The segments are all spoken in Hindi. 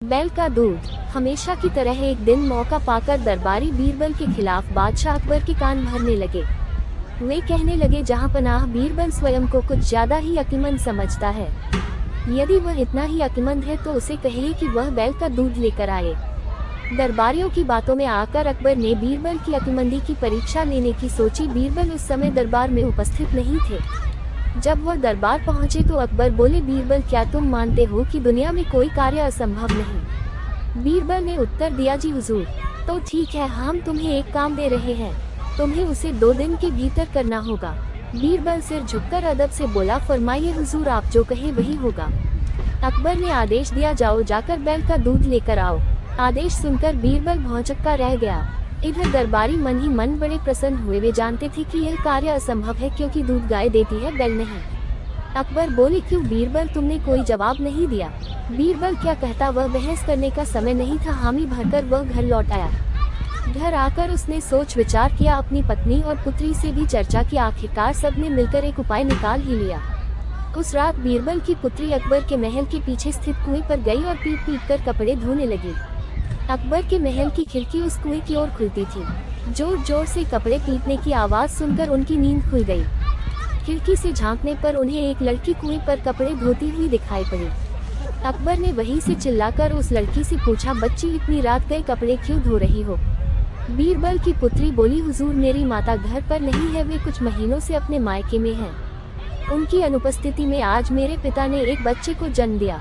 बैल का दूध। हमेशा की तरह एक दिन मौका पाकर दरबारी बीरबल के खिलाफ बादशाह अकबर के कान भरने लगे। वे कहने लगे, जहां पनाह बीरबल स्वयं को कुछ ज्यादा ही अक्लमंद समझता है। यदि वह इतना ही अक्लमंद है तो उसे कहिए कि वह बैल का दूध लेकर आए। दरबारियों की बातों में आकर अकबर ने बीरबल की अक्लमंदी की परीक्षा लेने की सोची। बीरबल उस समय दरबार में उपस्थित नहीं थे। जब वह दरबार पहुंचे तो अकबर बोले, बीरबल क्या तुम मानते हो कि दुनिया में कोई कार्य असंभव नहीं? बीरबल ने उत्तर दिया, जी हुजूर। तो ठीक है, हम तुम्हें एक काम दे रहे हैं, तुम्हें उसे 2 दिन के भीतर करना होगा। बीरबल सिर झुककर अदब से बोला, फरमाइए हुजूर, आप जो कहे वही होगा। अकबर ने आदेश दिया, जाओ जाकर बैल का दूध लेकर आओ। आदेश सुनकर बीरबल भौंचक्का रह गया। इधर दरबारी मन ही मन बड़े प्रसन्न हुए। वे जानते थे कि यह कार्य असंभव है, क्योंकि दूध गाय देती है, बैल नहीं। अकबर बोले, क्यों बीरबल, तुमने कोई जवाब नहीं दिया? बीरबल क्या कहता, वह बहस करने का समय नहीं था। हामी भरकर वह घर लौट आया। घर आकर उसने सोच विचार किया, अपनी पत्नी और पुत्री से भी चर्चा की। आखिरकार सबने मिलकर एक उपाय निकाल ही लिया। उस रात बीरबल की पुत्री अकबर के महल के पीछे स्थित कुएं पर गई और पीट पीट कर कपड़े धोने लगी। अकबर के महल की खिड़की उस कुएं की ओर खुलती थी। जोर जोर से कपड़े पीटने की आवाज सुनकर उनकी नींद खुल गई। खिड़की से झांकने पर उन्हें एक लड़की कुएं पर कपड़े धोती हुई दिखाई पड़ी। अकबर ने वहीं से चिल्लाकर उस लड़की से पूछा, बच्ची, इतनी रात गए कपड़े क्यों धो रही हो? बीरबल की पुत्री बोली, हुजूर, मेरी माता घर पर नहीं है, वे कुछ महीनों से अपने मायके में हैं। उनकी अनुपस्थिति में आज मेरे पिता ने एक बच्चे को जन्म दिया।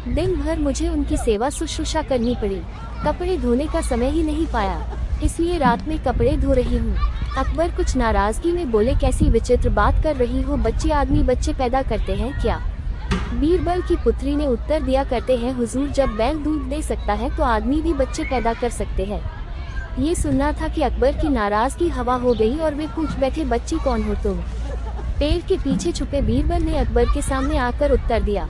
दिन भर मुझे उनकी सेवा शुश्रूषा करनी पड़ी, कपड़े धोने का समय ही नहीं पाया, इसलिए रात में कपड़े धो रही हूँ। अकबर कुछ नाराजगी में बोले, कैसी विचित्र बात कर रही हो, बच्चे आदमी बच्चे पैदा करते हैं क्या? बीरबल की पुत्री ने उत्तर दिया, करते हैं हुजूर, जब बैल दूध दे सकता है तो आदमी भी बच्चे पैदा कर सकते हैं। ये सुनना था कि अकबर की नाराजगी हवा हो गई और वे पूछ बैठे, बच्ची कौन हो तुम? पेड़ के पीछे छुपे बीरबल ने अकबर के सामने आकर उत्तर दिया,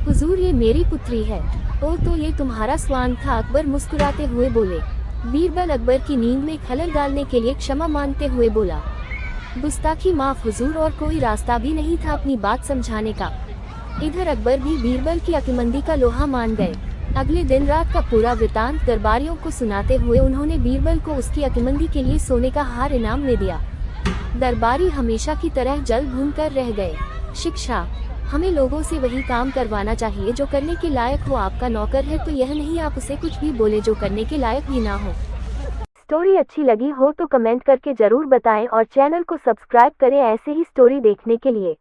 हुजूर, ये मेरी पुत्री है। ओ, तो ये तुम्हारा स्वांग था? अकबर मुस्कुराते हुए बोले। बीरबल अकबर की नींद में खलल डालने के लिए क्षमा मांगते हुए बोला, गुस्ताखी माफ हुजूर, और कोई रास्ता भी नहीं था अपनी बात समझाने का। इधर अकबर भी बीरबल की अक्लमंदी का लोहा मान गए। अगले दिन रात का पूरा वृतांत दरबारियों को सुनाते हुए उन्होंने बीरबल को उसकी अक्लमंदी के लिए सोने का हार इनाम में दिया। दरबारी हमेशा की तरह जल भून कर रह गए। शिक्षा, हमें लोगों से वही काम करवाना चाहिए जो करने के लायक हो। आपका नौकर है तो यह नहीं आप उसे कुछ भी बोले जो करने के लायक भी ना हो। स्टोरी अच्छी लगी हो तो कमेंट करके जरूर बताएं और चैनल को सब्सक्राइब करें ऐसे ही स्टोरी देखने के लिए।